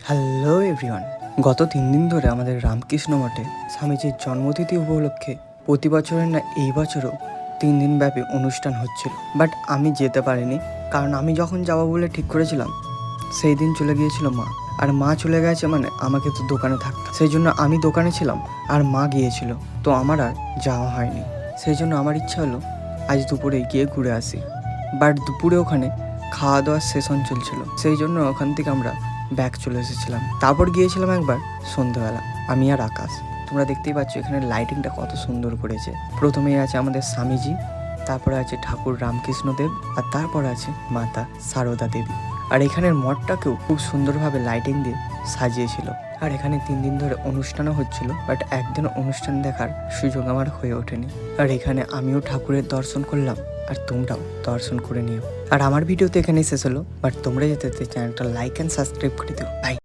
Hello everyone. গত 3 দিন ধরে আমাদের রামকৃষ্ণ মঠে স্বামীজির জন্মতিথি উপলক্ষে প্রতি বছরের না এই বছরও 3 দিন ব্যাপী অনুষ্ঠান হচ্ছিল। বাট আমি যেতে পারিনি, কারণ আমি যখন যাবো বলে ঠিক করেছিলাম সেই দিন চলে গিয়েছিল মা। আর মা চলে গেছে মানে আমাকে তো দোকানে থাকতে, সেই জন্য আমি দোকানে ছিলাম আর মা গিয়েছিল, তো আমার আর যাওয়া হয়নি। সেই জন্য আমার ইচ্ছা হলো আজ দুপুরে গিয়ে ঘুরে আসি। বাট দুপুরে ওখানে খাওয়া দাওয়ার সেশন চলছিল, সেই জন্য ওখান থেকে আমরা ব্যাক চলে এসেছিলাম। তারপর গিয়েছিলাম একবার সন্ধ্যাবেলা, আমি আর আকাশ। তোমরা দেখতেই পাচ্ছ এখানে লাইটিংটা কত সুন্দর করেছে। প্রথমেই আছে আমাদের স্বামীজি, তারপরে আছে ঠাকুর রামকৃষ্ণ দেব, আর তারপর আছে মাতা সারদা দেবী। আর এখানের মঠটাকেও খুব সুন্দরভাবে লাইটিং দিয়ে সাজিয়েছিল। আর এখানে 3 দিন ধরে অনুষ্ঠানও হচ্ছিল, বাট একদিন অনুষ্ঠান দেখার সুযোগ আমার হয়ে ওঠেনি। আর এখানে আমিও ঠাকুরের দর্শন করলাম, আর তোমরাও দর্শন করে নিও। আর আমার ভিডিও তো এখানেই শেষ হলো, বাট তোমরা যেতে চ্যানেলটা লাইক অ্যান্ড সাবস্ক্রাইব করে দিও। বাই।